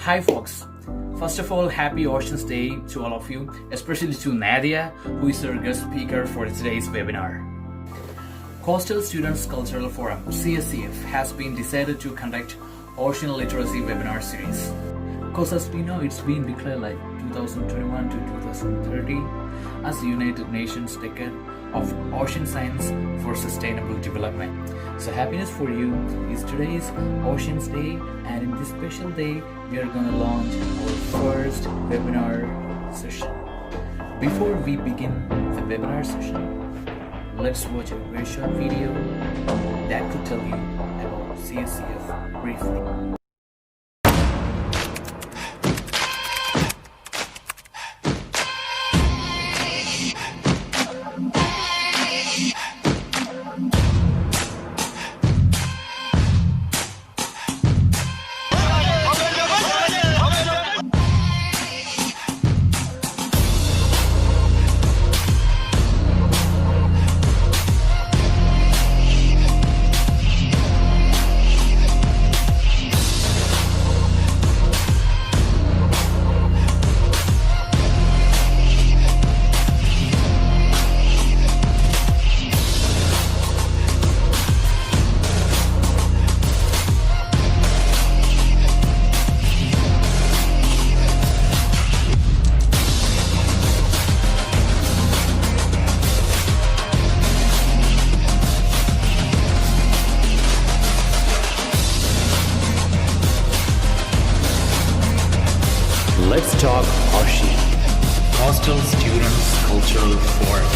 Hi folks, first of all, happy Oceans Day to all of you, especially to Nadia, who is our guest speaker for today's webinar. Coastal Students Cultural Forum, CSCF, has been decided to conduct Ocean Literacy webinar series. Because as we know, it's been declared like 2021 to 2030 as the United Nations Decade of Ocean Science for Sustainable Development. So happiness for you is today's Oceans Day, and in this special day, we are going to launch our first webinar session. Before we begin the webinar session, let's watch a very short video that could tell you about CSCF briefly. Let's talk Ocean. Coastal Students Cultural Forum,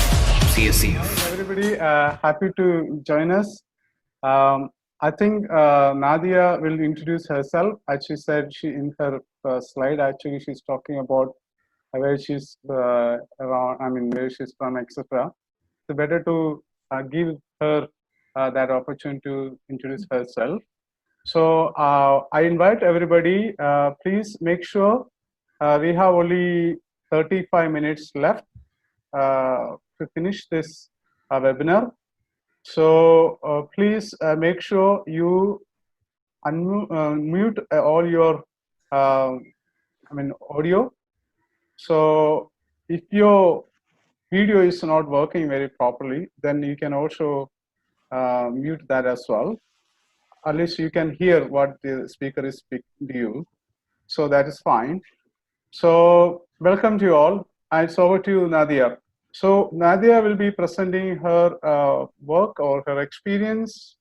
CSCF. Everybody, happy to join us. I think Nadia will introduce herself. As she said, in her slide, actually, she's talking about where she's around. Where she's from, etc. So better to give her that opportunity to introduce herself. So I invite everybody. Please make sure we have only 35 minutes left to finish this webinar. So please make sure you mute all your audio. So if your video is not working very properly, then you can also mute that as well. At least you can hear what the speaker is speaking to you. So that is fine. So welcome to you all. And it's over to you, Nadia. So Nadia will be presenting her work or her experience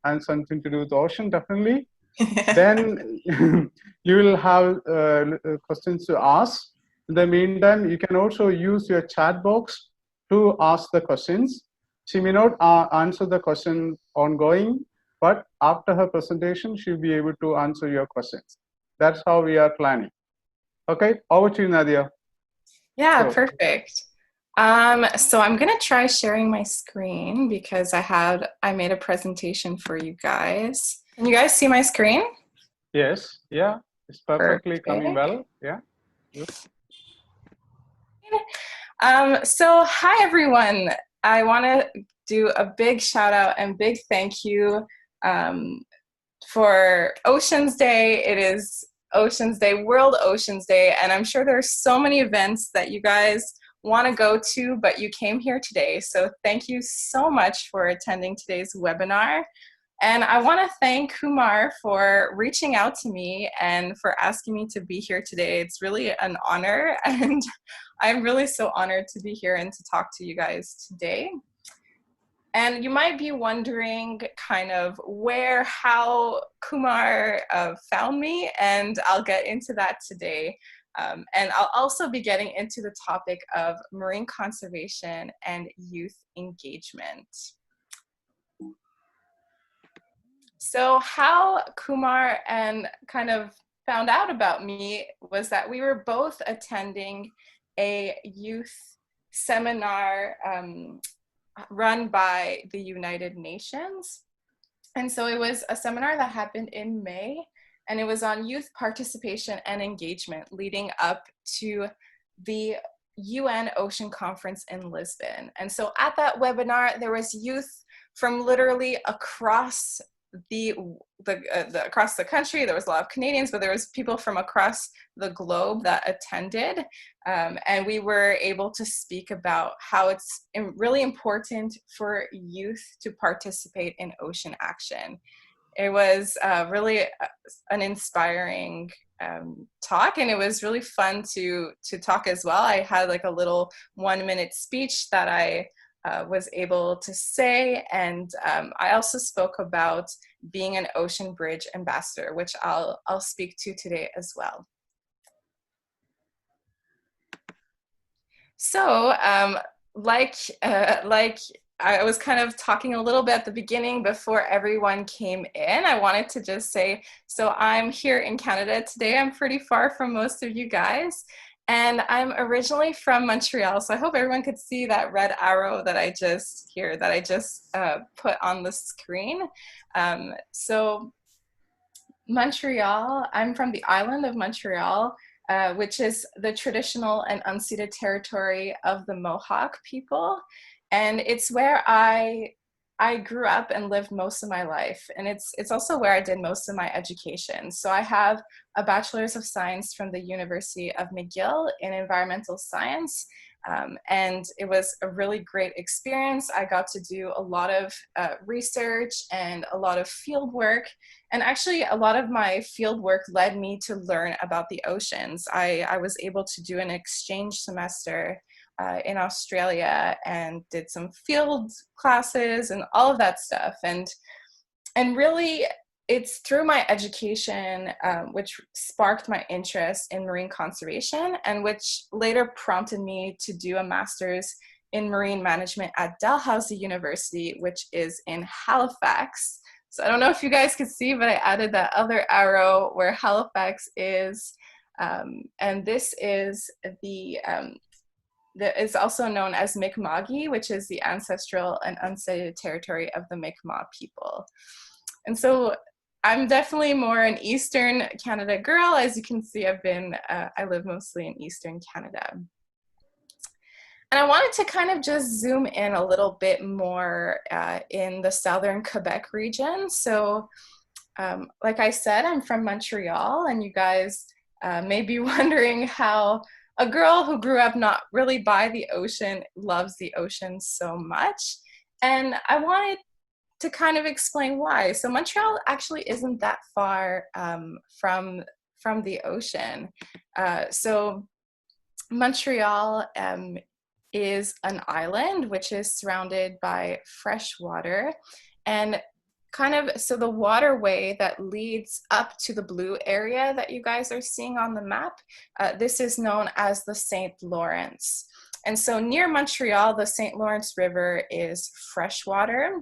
and something to do with the ocean, definitely. Then you will have questions to ask. In the meantime, you can also use your chat box to ask the questions. She may not answer the question ongoing, but after her presentation, she'll be able to answer your questions. That's how we are planning. Okay, over to you, Nadia. Yeah, perfect. So I'm gonna try sharing my screen because I made a presentation for you guys. Can you guys see my screen? Yes, yeah, it's perfectly coming well. Yeah. Yes. So hi everyone. I want to do a big shout out and big thank you for Oceans Day. It is Oceans Day, World Oceans Day, and I'm sure there's so many events that you guys want to go to, but you came here today. So thank you so much for attending today's webinar. And I want to thank Kumar for reaching out to me and for asking me to be here today. It's really an honor, and I'm really so honored to be here and to talk to you guys today. And you might be wondering kind of how Kumar found me, and I'll get into that today. And I'll also be getting into the topic of marine conservation and youth engagement. So how Kumar and kind of found out about me was that we were both attending a youth seminar run by the United Nations. And so it was a seminar that happened in May, and it was on youth participation and engagement leading up to the UN Ocean Conference in Lisbon. And so at that webinar, there was youth from literally across across the country. There was a lot of Canadians, but there was people from across the globe that attended. And we were able to speak about how it's really important for youth to participate in ocean action. It was really an inspiring talk, and it was really fun to talk as well. I had like a little 1-minute speech that I was able to say, and I also spoke about being an Ocean Bridge ambassador, which I'll speak to today as well. So like I was kind of talking a little bit at the beginning before everyone came in, I wanted to just say, so I'm here in Canada today. I'm pretty far from most of you guys, and I'm originally from Montreal. So I hope everyone could see that red arrow that I just put on the screen. So Montreal, I'm from the island of Montreal, which is the traditional and unceded territory of the Mohawk people. And it's where I grew up and lived most of my life. And it's also where I did most of my education. So I have a Bachelor's of Science from the University of McGill in environmental science. And it was a really great experience. I got to do a lot of research and a lot of field work. And actually, a lot of my field work led me to learn about the oceans. I was able to do an exchange semester in Australia and did some field classes and all of that stuff. And really, it's through my education which sparked my interest in marine conservation, and which later prompted me to do a master's in marine management at Dalhousie University, which is in Halifax. So I don't know if you guys could see, but I added that other arrow where Halifax is. And this is that is also known as Mi'kma'ki, which is the ancestral and unceded territory of the Mi'kmaq people. And so I'm definitely more an Eastern Canada girl. As you can see, I live mostly in Eastern Canada. And I wanted to kind of just zoom in a little bit more in the southern Quebec region. So like I said, I'm from Montreal, and you guys may be wondering how a girl who grew up not really by the ocean loves the ocean so much. And I wanted to kind of explain why. So Montreal actually isn't that far from the ocean. So Montreal is an island which is surrounded by fresh water, and so the waterway that leads up to the blue area that you guys are seeing on the map, this is known as the St. Lawrence. And so near Montreal, the St. Lawrence River is freshwater.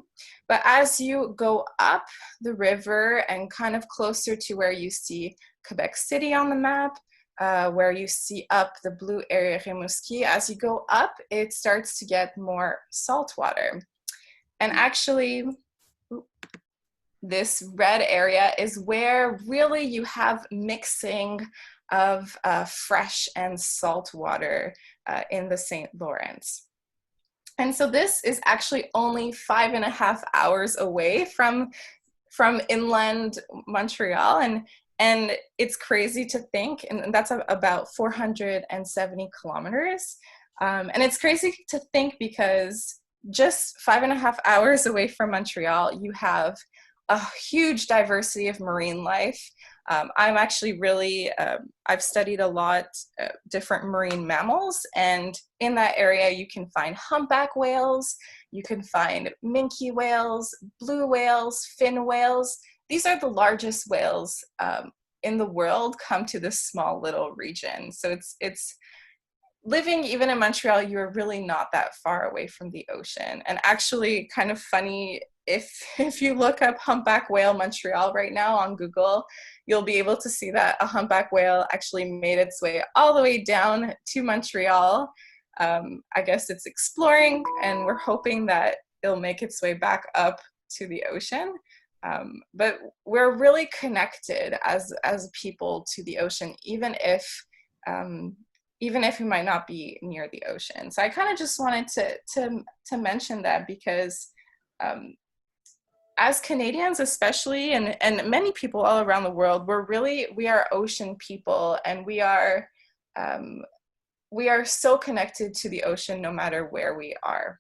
But as you go up the river and kind of closer to where you see Quebec City on the map, where you see up the blue area Rimouski, as you go up, it starts to get more saltwater. And actually, this red area is where really you have mixing of fresh and salt water in the St. Lawrence. And so this is actually only 5.5 hours away from inland Montreal, and it's crazy to think, and that's about 470 kilometers. And it's crazy to think because just 5.5 hours away from Montreal, you have a huge diversity of marine life. I'm actually really, I've studied a lot different marine mammals, and in that area you can find humpback whales, you can find minke whales, blue whales, fin whales. These are the largest whales in the world come to this small little region. So it's living even in Montreal, you're really not that far away from the ocean. And actually kind of funny, if you look up humpback whale Montreal right now on Google, you'll be able to see that a humpback whale actually made its way all the way down to Montreal. I guess it's exploring, and we're hoping that it'll make its way back up to the ocean. But we're really connected as people to the ocean, even if we might not be near the ocean. So I kind of just wanted to mention that because as Canadians especially, and many people all around the world, we are ocean people, and we are so connected to the ocean no matter where we are.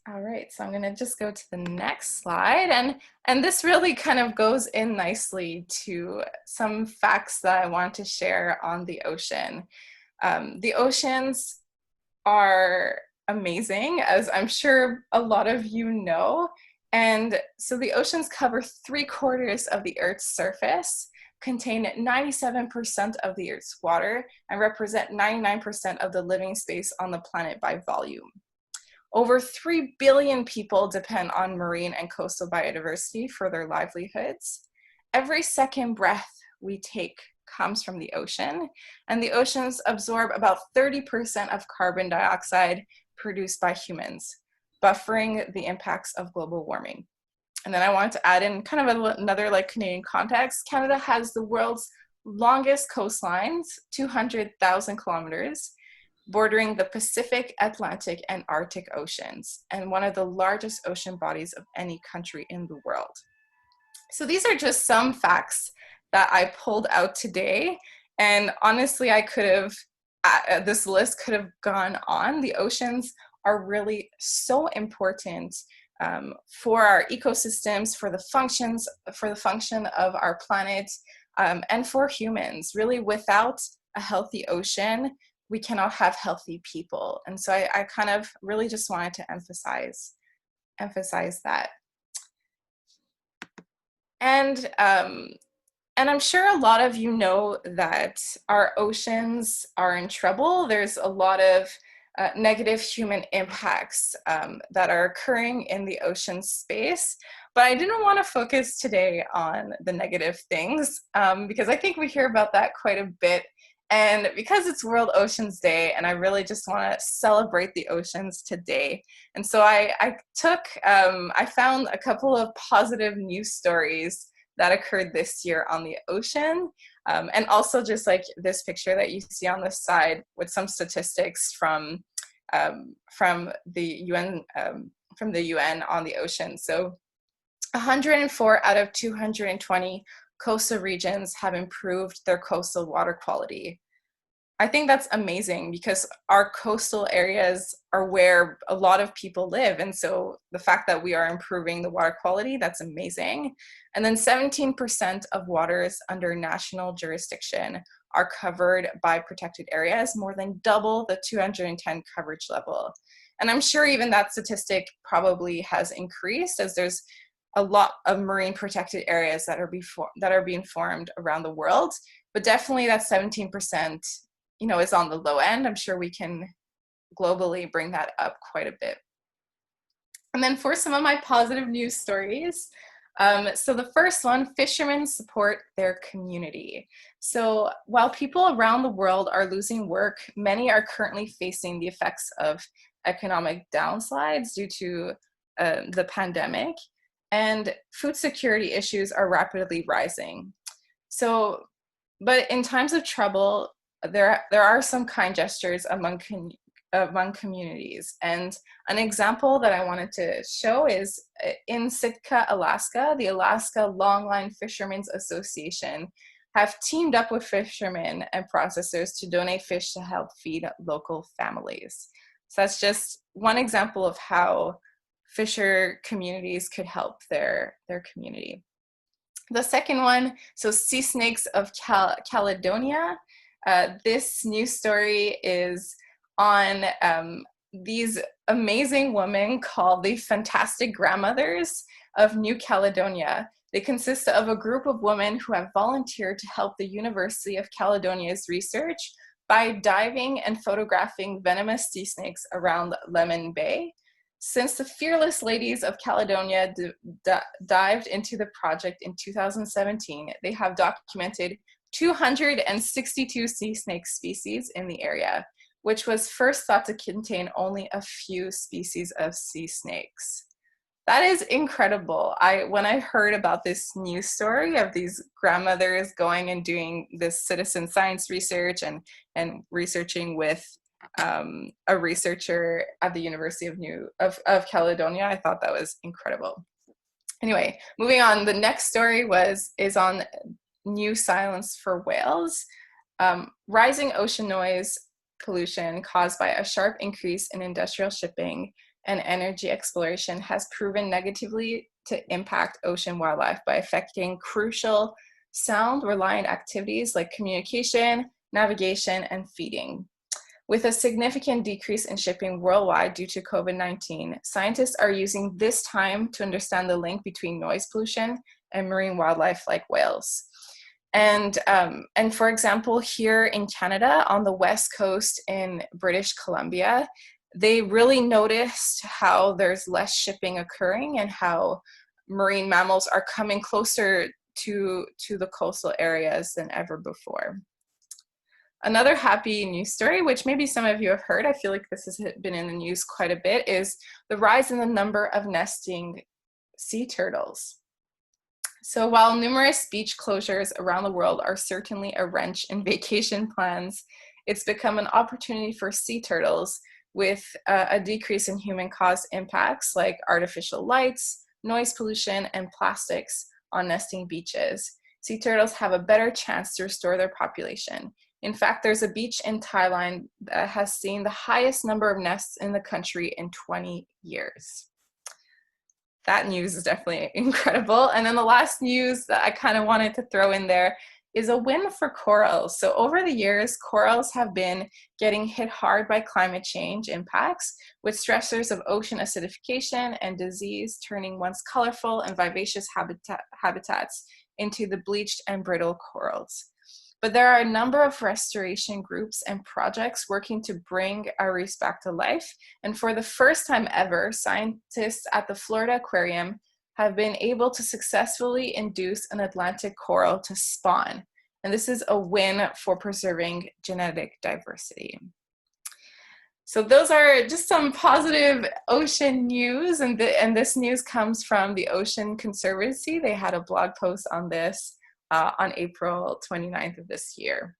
All right, so I'm going to just go to the next slide, and this really kind of goes in nicely to some facts that I want to share on the ocean. The oceans are amazing, as I'm sure a lot of you know, and so the oceans cover 3/4 of the Earth's surface, contain 97% of the Earth's water, and represent 99% of the living space on the planet by volume. Over 3 billion people depend on marine and coastal biodiversity for their livelihoods. Every second breath we take comes from the ocean, and the oceans absorb about 30% of carbon dioxide produced by humans, buffering the impacts of global warming. And then I wanted to add in kind of another like Canadian context. Canada has the world's longest coastlines, 200,000 kilometers, bordering the Pacific, Atlantic, and Arctic Oceans, and one of the largest ocean bodies of any country in the world. So these are just some facts that I pulled out today, and honestly, I could have, this list could have gone on. The oceans are really so important for our ecosystems, for the function of our planet, and for humans. Really, without a healthy ocean, we cannot have healthy people. And so I kind of really just wanted to emphasize that. And I'm sure a lot of you know that our oceans are in trouble. There's a lot of negative human impacts that are occurring in the ocean space. But I didn't want to focus today on the negative things because I think we hear about that quite a bit. And because it's World Oceans Day, and I really just want to celebrate the oceans today. And so I found a couple of positive news stories that occurred this year on the ocean. And also just like this picture that you see on the side with some statistics from the UN on the ocean. So 104 out of 220 coastal regions have improved their coastal water quality. I think that's amazing because our coastal areas are where a lot of people live. And so the fact that we are improving the water quality, that's amazing. And then 17% of waters under national jurisdiction are covered by protected areas, more than double the 210 coverage level. And I'm sure even that statistic probably has increased as there's a lot of marine protected areas that are being formed around the world, but definitely that 17%, is on the low end. I'm sure we can globally bring that up quite a bit. And then for some of my positive news stories, so the first one, fishermen support their community. So while people around the world are losing work, many are currently facing the effects of economic downsides due to the pandemic. And food security issues are rapidly rising. So, but in times of trouble, there are some kind gestures among communities. And an example that I wanted to show is in Sitka, Alaska, the Alaska Longline Fishermen's Association have teamed up with fishermen and processors to donate fish to help feed local families. So that's just one example of how fisher communities could help their community. The second one, so sea snakes of Caledonia. This news story is on these amazing women called the Fantastic Grandmothers of New Caledonia. They consist of a group of women who have volunteered to help the University of Caledonia's research by diving and photographing venomous sea snakes around Lemon Bay. Since the fearless ladies of Caledonia dived into the project in 2017, they have documented 262 sea snake species in the area, which was first thought to contain only a few species of sea snakes. That is incredible. When I heard about this news story of these grandmothers going and doing this citizen science research and researching with a researcher at the University of Caledonia. I thought that was incredible. Anyway, moving on, the next story is on new silence for whales. Rising ocean noise pollution caused by a sharp increase in industrial shipping and energy exploration has proven negatively to impact ocean wildlife by affecting crucial sound-reliant activities like communication, navigation, and feeding. With a significant decrease in shipping worldwide due to COVID-19, scientists are using this time to understand the link between noise pollution and marine wildlife like whales. And for example, here in Canada, on the West Coast in British Columbia, they really noticed how there's less shipping occurring and how marine mammals are coming closer to the coastal areas than ever before. Another happy news story, which maybe some of you have heard, I feel like this has been in the news quite a bit, is the rise in the number of nesting sea turtles. So while numerous beach closures around the world are certainly a wrench in vacation plans, it's become an opportunity for sea turtles with a decrease in human-caused impacts like artificial lights, noise pollution, and plastics on nesting beaches. Sea turtles have a better chance to restore their population. In fact, there's a beach in Thailand that has seen the highest number of nests in the country in 20 years. That news is definitely incredible. And then the last news that I kind of wanted to throw in there is a win for corals. So over the years, corals have been getting hit hard by climate change impacts, with stressors of ocean acidification and disease turning once colorful and vivacious habitats into the bleached and brittle corals. But there are a number of restoration groups and projects working to bring our reefs back to life. And for the first time ever, scientists at the Florida Aquarium have been able to successfully induce an Atlantic coral to spawn. And this is a win for preserving genetic diversity. So those are just some positive ocean news. And this news comes from the Ocean Conservancy. They had a blog post on this on April 29th of this year.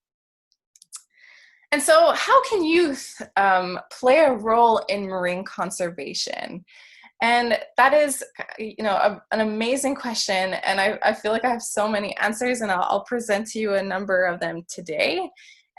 And so how can youth play a role in marine conservation? And that is, an amazing question. And I feel like I have so many answers, and I'll present to you a number of them today.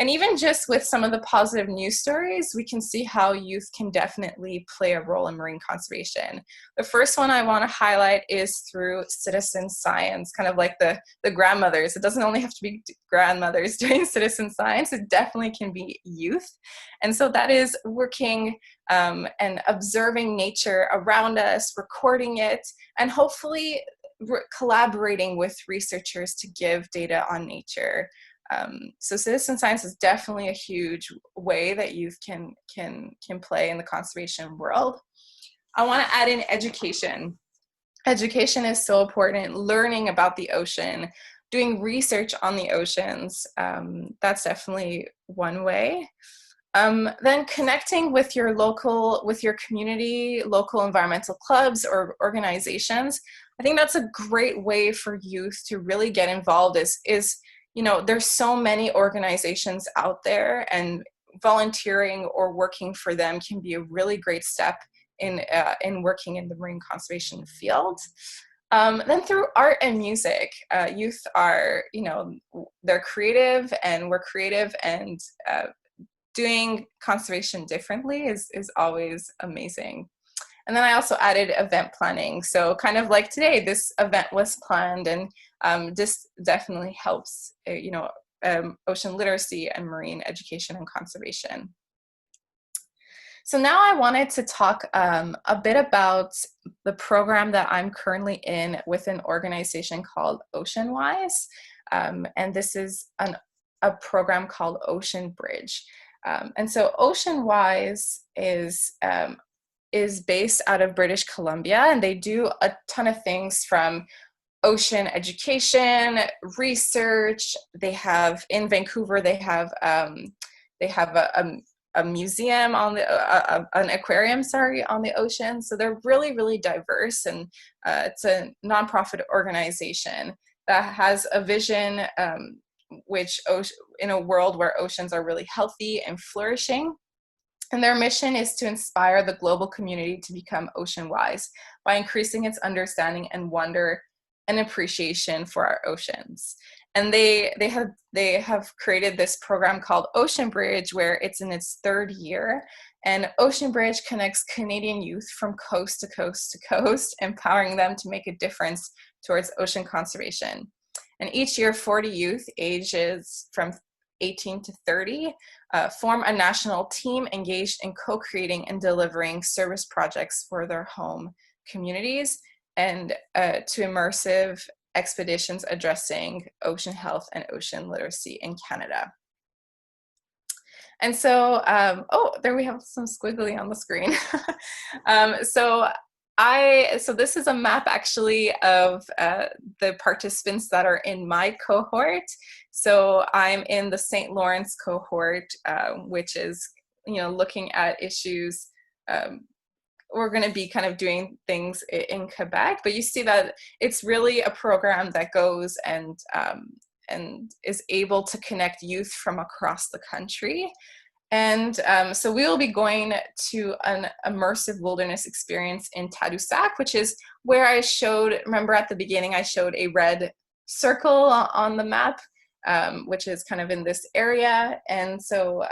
And even just with some of the positive news stories, we can see how youth can definitely play a role in marine conservation. The first one I want to highlight is through citizen science, kind of like the grandmothers. It doesn't only have to be grandmothers doing citizen science, it definitely can be youth. And so that is working and observing nature around us, recording it, and hopefully collaborating with researchers to give data on nature. So citizen science is definitely a huge way that youth can play in the conservation world. I want to add in education. Education is so important. Learning about the ocean, doing research on the oceans, that's definitely one way. Then connecting with your community, local environmental clubs or organizations. I think that's a great way for youth to really get involved there's so many organizations out there, and volunteering or working for them can be a really great step in working in the marine conservation field. Then through art and music, youth are, they're creative, and we're creative, and doing conservation differently is always amazing. And then I also added event planning. So kind of like today, this event was planned, and this definitely helps, ocean literacy and marine education and conservation. So now I wanted to talk a bit about the program that I'm currently in with an organization called OceanWise. And this is a program called Ocean Bridge. And so OceanWise is based out of British Columbia, and they do a ton of things from ocean education, research. They have in Vancouver, they have a museum on an aquarium, on the ocean. So they're really, really diverse, and it's a nonprofit organization that has a vision, which in a world where oceans are really healthy and flourishing. And their mission is to inspire the global community to become ocean wise by increasing its understanding and wonder and appreciation for our oceans. And they have created this program called Ocean Bridge, where it's in its 3rd year. And Ocean Bridge connects Canadian youth from coast to coast to coast, empowering them to make a difference towards ocean conservation. And each year, 40 youth ages from 18 to 30 form a national team engaged in co-creating and delivering service projects for their home communities and to immersive expeditions addressing ocean health and ocean literacy in Canada. And so, oh, there we have some squiggly on the screen. So this is a map actually of the participants that are in my cohort. So I'm in the St. Lawrence cohort, which is, looking at issues. We're going to be kind of doing things in Quebec, but you see that it's really a program that goes and is able to connect youth from across the country. And so we will be going to an immersive wilderness experience in Tadoussac, which is where I showed, remember at the beginning, I showed a red circle on the map, which is kind of in this area. And so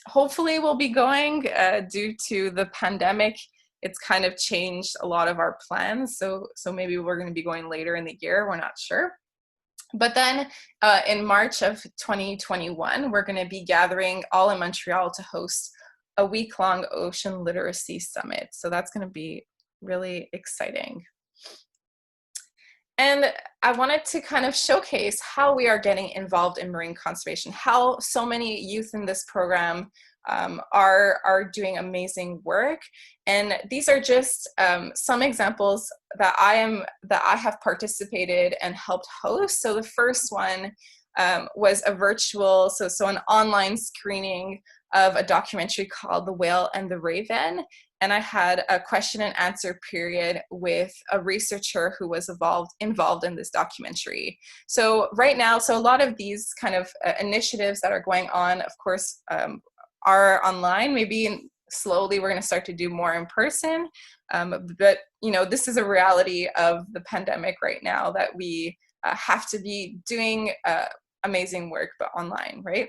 hopefully we'll be going due to the pandemic. It's kind of changed a lot of our plans. So maybe we're going to be going later in the year. We're not sure. But then in March of 2021, we're going to be gathering all in Montreal to host a week-long ocean literacy summit. So that's going to be really exciting. And I wanted to kind of showcase how we are getting involved in marine conservation, how so many youth in this program are doing amazing work. And these are just some examples that I have participated and helped host. So the first one was a virtual, so an online screening of a documentary called The Whale and the Raven. And I had a question and answer period with a researcher who was involved in this documentary. So right now, so a lot of these kind of initiatives that are going on, of course, are online. Maybe slowly we're going to start to do more in person. But, this is a reality of the pandemic right now, that we have to be doing amazing work, but online, right?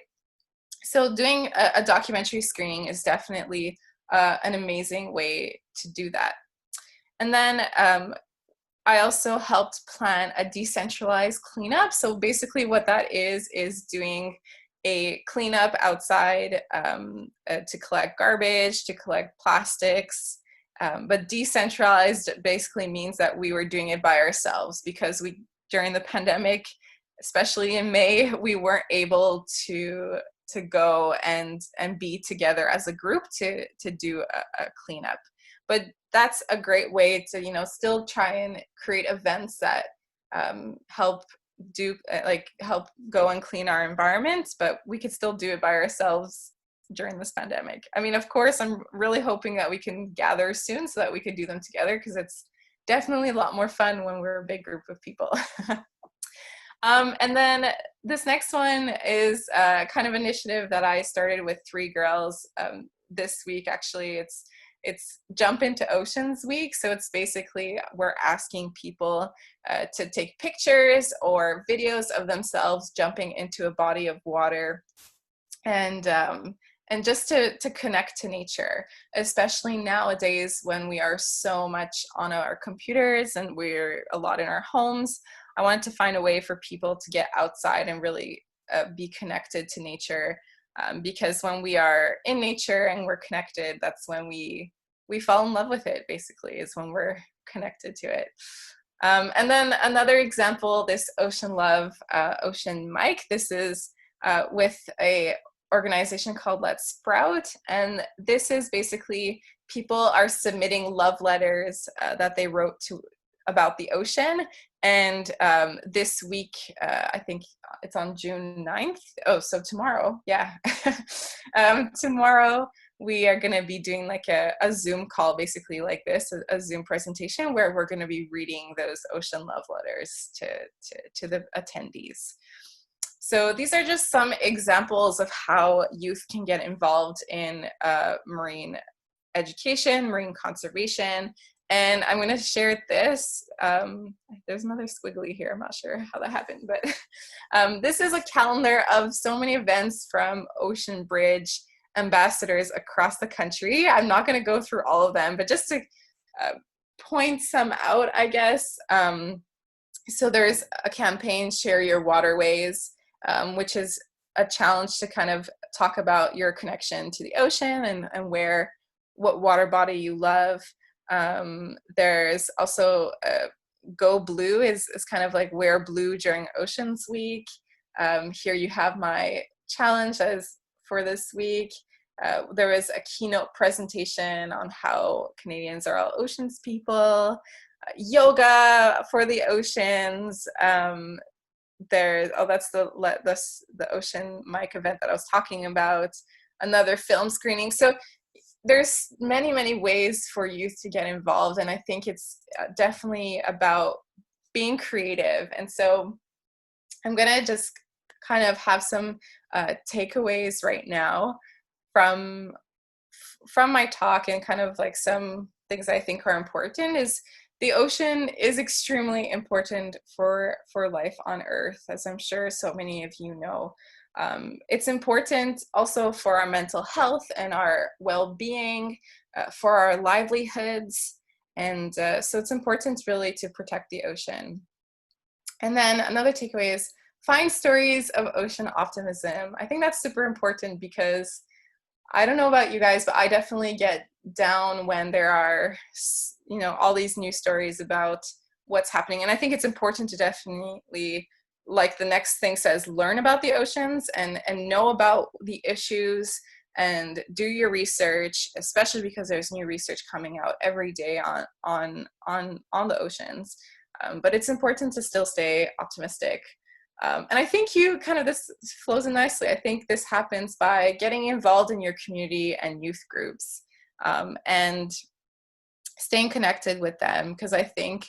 So doing a documentary screening is definitely an amazing way to do that. And then I also helped plan a decentralized cleanup. So basically what that is doing a cleanup outside to collect garbage, to collect plastics. But decentralized basically means that we were doing it by ourselves, because during the pandemic, especially in May, we weren't able to go and be together as a group to do a cleanup. But that's a great way to, still try and create events that help go and clean our environments, but we could still do it by ourselves during this pandemic. I mean, of course, I'm really hoping that we can gather soon so that we could do them together, because it's definitely a lot more fun when we're a big group of people. And then this next one is kind of initiative that I started with 3 girls this week. Actually, it's Jump into Oceans Week. So it's basically, we're asking people to take pictures or videos of themselves jumping into a body of water, and just to connect to nature, especially nowadays when we are so much on our computers and we're a lot in our homes. I wanted to find a way for people to get outside and really be connected to nature, because when we are in nature and we're connected, that's when we fall in love with it, basically, is when we're connected to it. And then another example, this Ocean Love, Ocean Mike, this is with a organization called Let's Sprout. And this is basically, people are submitting love letters that they wrote about the ocean. And this week, I think it's on June 9th. Oh, so tomorrow, yeah. Tomorrow, we are going to be doing like a Zoom call, basically like this, a Zoom presentation, where we're going to be reading those ocean love letters to the attendees. So these are just some examples of how youth can get involved in marine education, marine conservation. And I'm going to share this. There's another squiggly here. I'm not sure how that happened, but this is a calendar of so many events from Ocean Bridge ambassadors across the country. I'm not going to go through all of them, but just to point some out, I guess. So there's a campaign, Share Your Waterways, which is a challenge to kind of talk about your connection to the ocean and what water body you love. There's also Go Blue is kind of like wear blue during Oceans Week. Here you have my challenge as for this week. There was a keynote presentation on how Canadians are all oceans people. Yoga for the oceans. That's the Ocean Mic event that I was talking about. Another film screening. So there's many ways for youth to get involved, and I think it's definitely about being creative. And so I'm gonna just kind of have some takeaways right now from my talk, and kind of like some things I think are important is the ocean is extremely important for life on Earth, as I'm sure so many of you know. It's important also for our mental health and our well-being, for our livelihoods, and so it's important really to protect the ocean. And then another takeaway is find stories of ocean optimism. I think that's super important because I don't know about you guys, but I definitely get down when there are, all these news stories about what's happening. And I think it's important to definitely, like the next thing says, learn about the oceans and know about the issues and do your research, especially because there's new research coming out every day on the oceans. But it's important to still stay optimistic. And I think this flows in nicely. I think this happens by getting involved in your community and youth groups, and staying connected with them. Because I think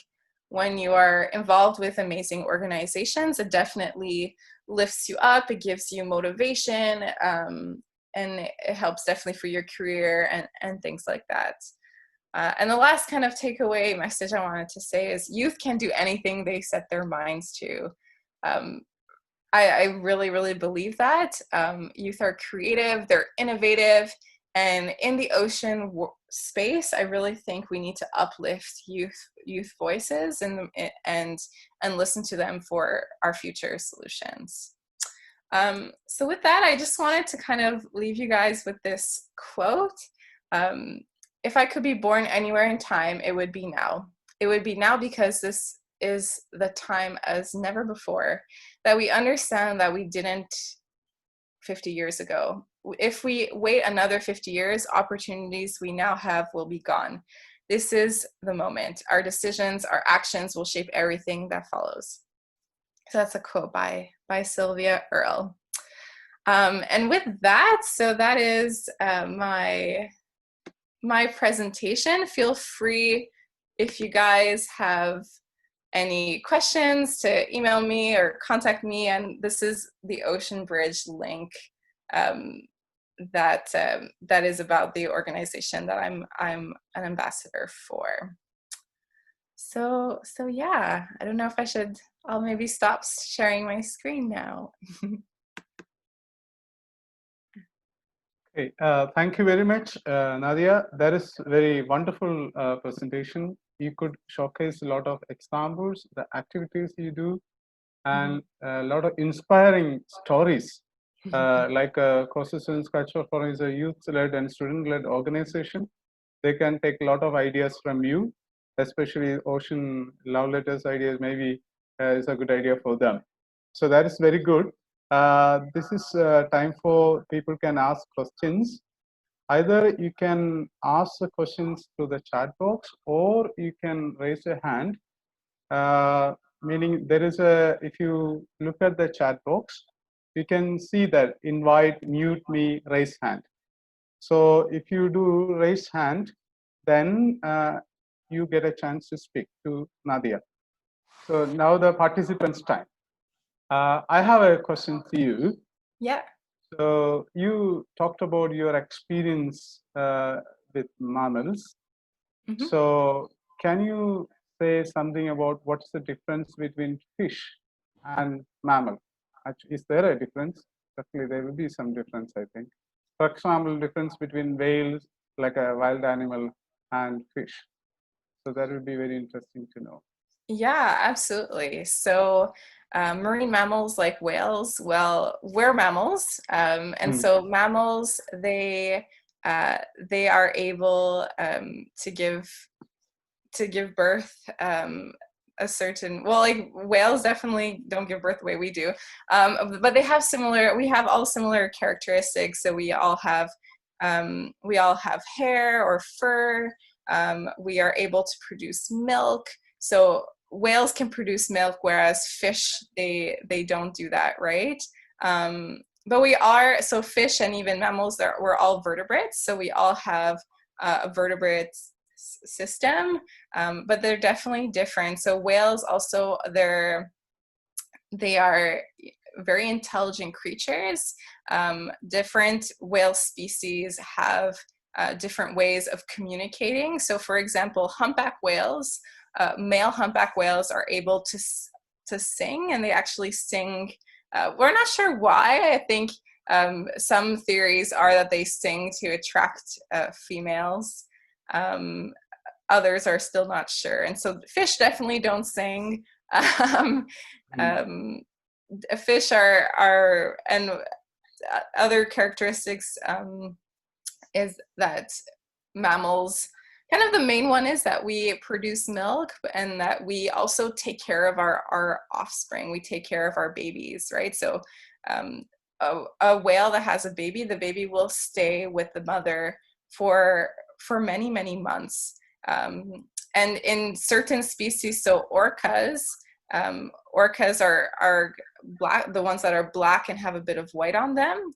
when you are involved with amazing organizations, it definitely lifts you up, it gives you motivation, and it helps definitely for your career and things like that. And the last kind of takeaway message I wanted to say is youth can do anything they set their minds to. I really believe that. Youth are creative, they're innovative, and in the ocean space, I really think we need to uplift youth voices and listen to them for our future solutions. So with that, I just wanted to kind of leave you guys with this quote. If I could be born anywhere in time, it would be now. It would be now because this is the time as never before that we understand that we didn't 50 years ago. If we wait another 50 years, opportunities we now have will be gone. This is the moment. Our decisions, our actions will shape everything that follows. So that's a quote by Sylvia Earle. And with that, so that is my presentation. Feel free, if you guys have any questions, to email me or contact me. And this is the Ocean Bridge link that is about the organization that I'm an ambassador for. So yeah, I don't know if I'll maybe stop sharing my screen now. Okay, thank you very much, Nadia. That is very wonderful presentation. You could showcase a lot of examples, the activities you do, and a lot of inspiring stories. Like Coastal Students Cultural Forum is a youth-led and student-led organization. They can take a lot of ideas from you, especially ocean love letters ideas. Maybe is a good idea for them. So that is very good. This is time for people can ask questions. Either you can ask the questions through the chat box, or you can raise a hand. Meaning there is if you look at the chat box, you can see that invite, mute me, raise hand. So if you do raise hand, then you get a chance to speak to Nadia. So now the participants' time. I have a question to you. Yeah. So you talked about your experience with mammals. Mhm. So can you say something about what's the difference between fish and mammal? Actually, is there a difference? Definitely, there will be some difference, I think. For example, difference between whales, like a wild animal, and fish. So that would be very interesting to know. Yeah, absolutely. So, marine mammals like whales, well, we're mammals, and so mammals they are able to give birth a certain, well, like whales definitely don't give birth the way we do, but we have all similar characteristics. So we all have hair or fur. We are able to produce milk. So whales can produce milk, whereas fish they don't do that, right? But so fish and even mammals, we're all vertebrates. So we all have a vertebrate system, but they're definitely different. So whales also, they are very intelligent creatures. Different whale species have different ways of communicating. So for example, humpback whales, male humpback whales are able to sing, and they actually sing. We're not sure why. I think some theories are that they sing to attract females. Others are still not sure. And so fish definitely don't sing. Um, um, Fish and other characteristics is that mammals, kind of the main one is that we produce milk, and that we also take care of our offspring. We take care of our babies, right? So a whale that has a baby, the baby will stay with the mother for many, many months. And in certain species, so orcas are black, the ones that are black and have a bit of white on them.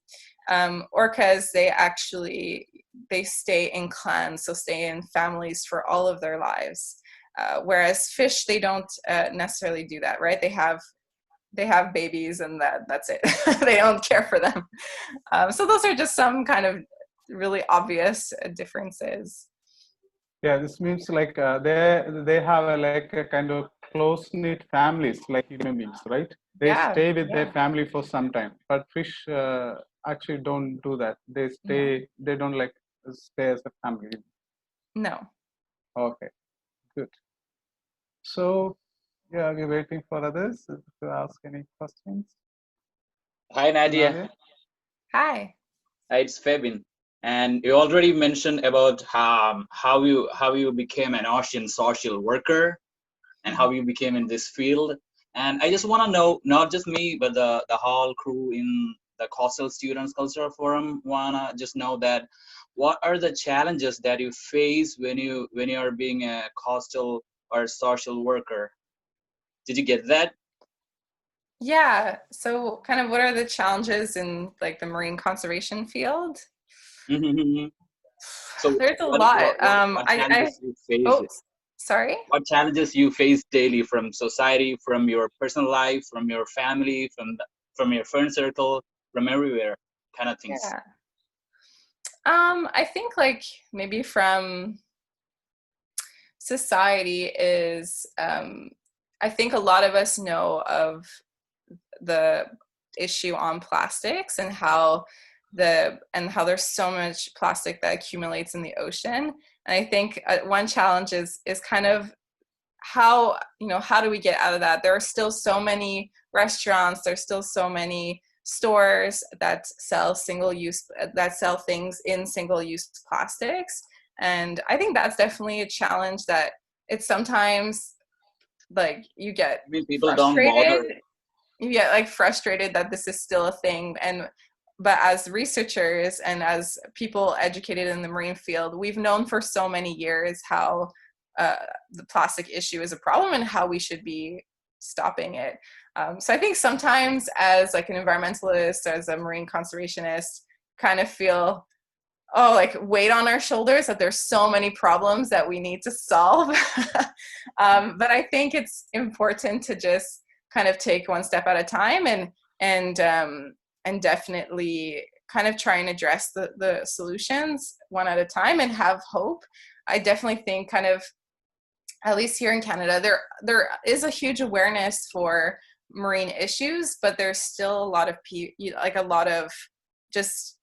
Orcas, they stay in clans, so stay in families for all of their lives. Whereas fish, they don't necessarily do that, right? They have babies, and that's it. They don't care for them. So those are just some kind of really obvious differences. Yeah, this means like they have like a kind of close knit families like human beings, right? They Yeah, stay with yeah. their family for some time, but fish actually don't do that. They stay. They don't like stay as a family. No. Okay, good. So yeah, we're waiting for others to ask any questions. Hi, Nadia. Nadia? Hi. Hi, it's Febin. And you already mentioned about how you became an ocean social worker and how you became in this field. And I just want to know, not just me, but the whole crew in the Coastal Students Cultural Forum wanna just know that what are the challenges that you face when you are being a coastal or social worker? Did you get that? Yeah. So kind of what are the challenges in like the marine conservation field? So There's a lot. what challenges you face? Oh, sorry. What challenges you face daily from society, from your personal life, from your family, from your friend circle, from everywhere, kind of things. Yeah. I think like maybe from society is, I think a lot of us know of the issue on plastics and how there's so much plastic that accumulates in the ocean. And I think one challenge is kind of how do we get out of that? There are still so many restaurants, there's still so many stores that sell things in single-use plastics, and I think that's definitely a challenge that it's sometimes like you get I mean, people don't bother. frustrated that this is still a thing. But as researchers and as people educated in the marine field, we've known for so many years how the plastic issue is a problem and how we should be stopping it. So I think sometimes as like an environmentalist, as a marine conservationist, kind of feel like weight on our shoulders that there's so many problems that we need to solve. But I think it's important to just kind of take one step at a time and definitely kind of try and address the solutions one at a time and have hope. I definitely think kind of, at least here in Canada, there is a huge awareness for marine issues, but there's still a lot of a lot of just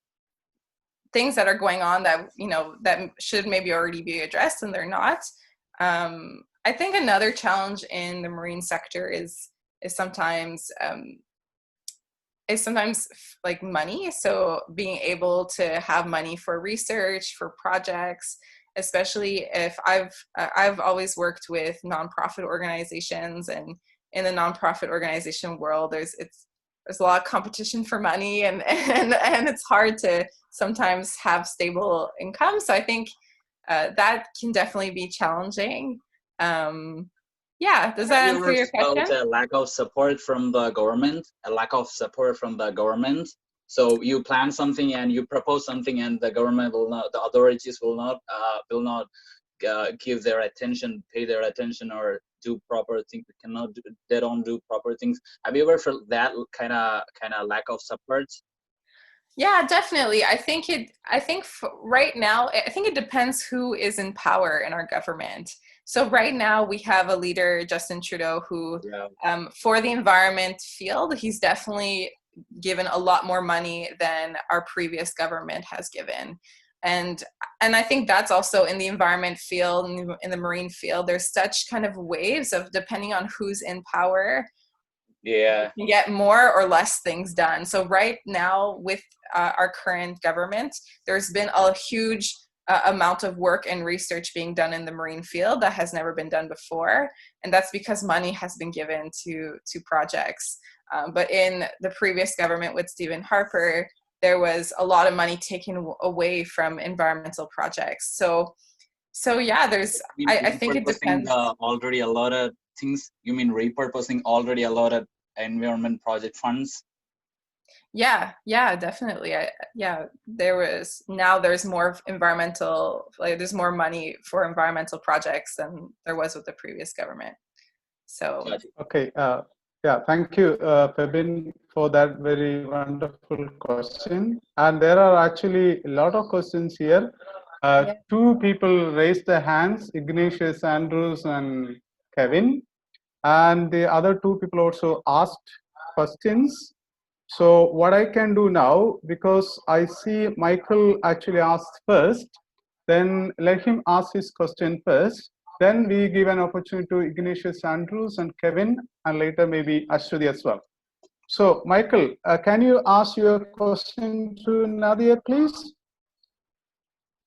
things that are going on that, you know, that should maybe already be addressed, and they're not. I think another challenge in the marine sector is sometimes like money. So being able to have money for research, for projects, especially if I've always worked with nonprofit organizations, and in the nonprofit organization world, there's a lot of competition for money, and it's hard to sometimes have stable income. So I think that can definitely be challenging. Yeah, does that answer your question? About a lack of support from the government, So you plan something and you propose something, and the government will not, the authorities will not give their attention, pay their attention, or do proper things. They don't do proper things. Have you ever felt that kind of lack of support? Yeah, definitely. I think right now, I think it depends who is in power in our government. So right now we have a leader, Justin Trudeau, who for the environment field, he's definitely given a lot more money than our previous government has given. And I think that's also in the environment field, in the marine field, there's such kind of waves of, depending on who's in power, you can get more or less things done. So right now with our current government, there's been a huge amount of work and research being done in the marine field that has never been done before. And that's because money has been given to projects. But in the previous government with Stephen Harper, there was a lot of money taken away from environmental projects. So yeah, I think it depends. Already a lot of things. You mean repurposing already a lot of environment project funds? Yeah, definitely. There's more environmental, like there's more money for environmental projects than there was with the previous government. So okay, yeah, thank you, Pebin, for that very wonderful question. And there are actually a lot of questions here. Two people raised their hands, Ignatius Andrews and Kevin, and the other two people also asked questions. So what I can do now, because I see Michael actually asked first, then let him ask his question first. Then we give an opportunity to Ignatius Andrews and Kevin, and later maybe Ashwati as well. So Michael, can you ask your question to Nadia, please?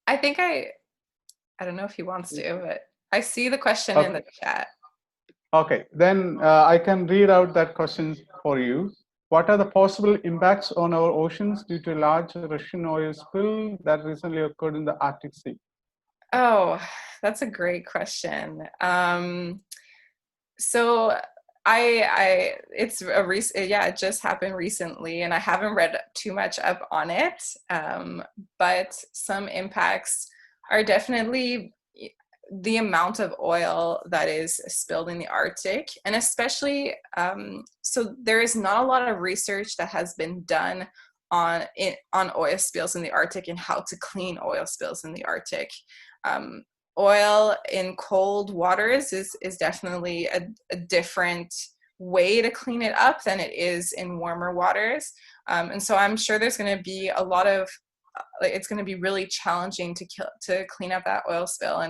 I think I don't know if he wants to, but I see the question in the chat. Okay, then I can read out that question for you. What are the possible impacts on our oceans due to a large Russian oil spill that recently occurred in the Arctic Sea? Oh, that's a great question. So it just happened recently, and I haven't read too much up on it. But some impacts are definitely the amount of oil that is spilled in the Arctic, and especially so there is not a lot of research that has been done on oil spills in the Arctic and how to clean oil spills in the Arctic. Oil in cold waters is definitely a different way to clean it up than it is in warmer waters, and so I'm sure there's going to be a lot of it's going to be really challenging to clean up that oil spill.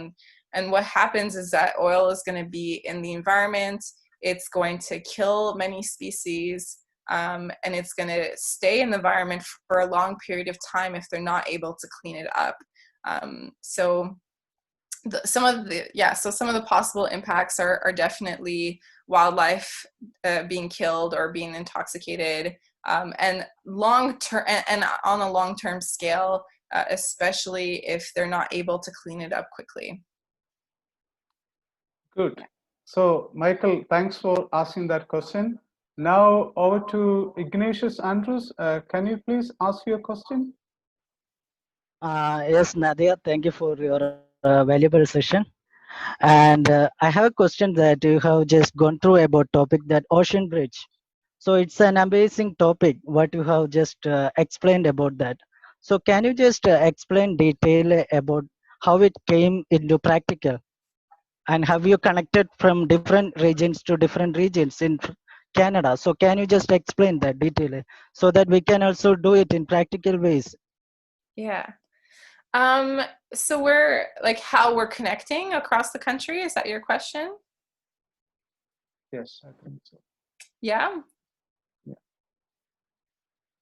And what happens is that oil is going to be in the environment. It's going to kill many species, and it's going to stay in the environment for a long period of time if they're not able to clean it up. So some of the possible impacts are definitely wildlife being killed or being intoxicated, and long-term and on a long-term scale, especially if they're not able to clean it up quickly. Good. So, Michael, thanks for asking that question. Now over to Ignatius Andrews. Can you please ask your question? Yes, Nadia, thank you for your valuable session. And I have a question that you have just gone through about topic that ocean bridge. So it's an amazing topic what you have just explained about that. So can you just explain detail about how it came into practical, and have you connected from different regions to different regions in Canada? So can you just explain that detail so that we can also do it in practical ways? Yeah. Um, so we're like how we're connecting across the country. Is that your question? Yes, I think so. Yeah.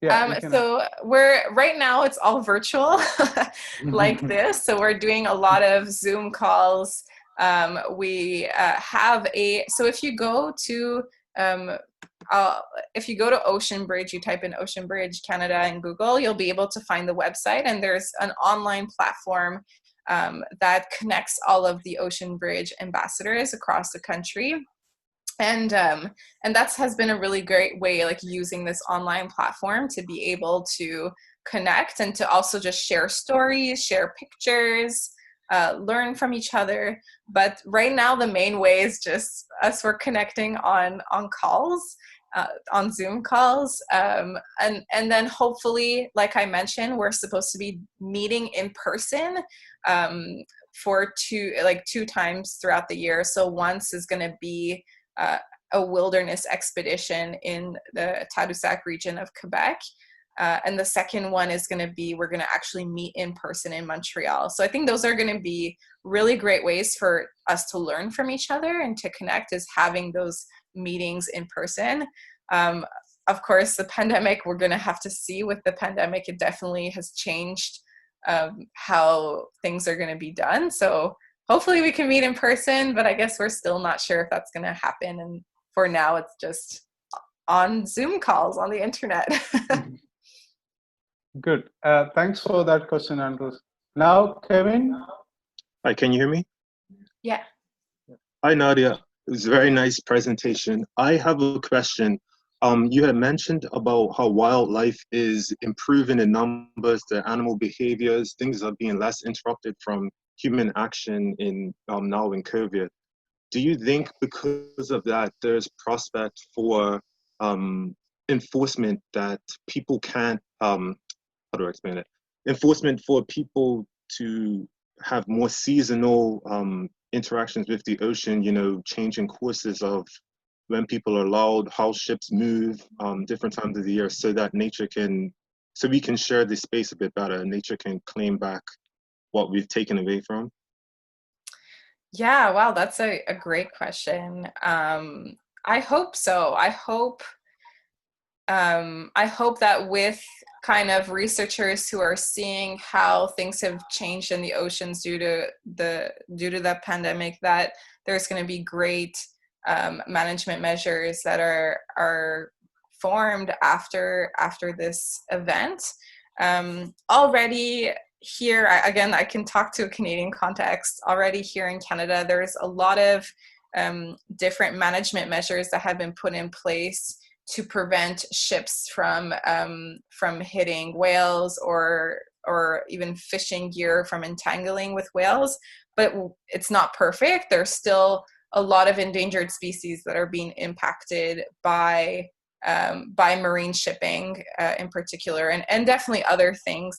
Yeah, you can. So we're right now it's all virtual like this. So we're doing a lot of Zoom calls. We have so um, if you go to Ocean Bridge, you type in Ocean Bridge Canada in Google, you'll be able to find the website, and there's an online platform that connects all of the Ocean Bridge ambassadors across the country. And that has been a really great way, like using this online platform to be able to connect and to also just share stories, share pictures, learn from each other. But right now the main way is just us, we're connecting on calls, on Zoom calls, and then hopefully, like I mentioned, we're supposed to be meeting in person for two times throughout the year. So once is going to be a wilderness expedition in the Tadoussac region of Quebec. And the second one is going to be, we're going to actually meet in person in Montreal. So I think those are going to be really great ways for us to learn from each other and to connect, is having those meetings in person. Of course, the pandemic, we're going to have to see with the pandemic, it definitely has changed how things are going to be done. So hopefully we can meet in person, but I guess we're still not sure if that's going to happen. And for now, it's just on Zoom calls on the internet. Good. Thanks for that question, Andrews. Now, Kevin. Hi, can you hear me? Yeah. Hi, Nadia. It was a very nice presentation. I have a question. You had mentioned about how wildlife is improving in numbers, the animal behaviors, things are being less interrupted from human action in now in COVID. Do you think because of that, there's prospect for enforcement that people can't, how do I explain it? Enforcement for people to have more seasonal interactions with the ocean, you know, changing courses of when people are allowed, how ships move, different times of the year, so that nature can, so we can share the space a bit better, and nature can claim back what we've taken away from? Yeah, wow, that's a great question. I hope so. I hope that with kind of researchers who are seeing how things have changed in the oceans due to the pandemic, that there's going to be great management measures that are formed after this event. Already here, again, I can talk to a Canadian context. Already here in Canada, there's a lot of different management measures that have been put in place to prevent ships from hitting whales or even fishing gear from entangling with whales. But it's not perfect. There's still a lot of endangered species that are being impacted by marine shipping in particular, and definitely other things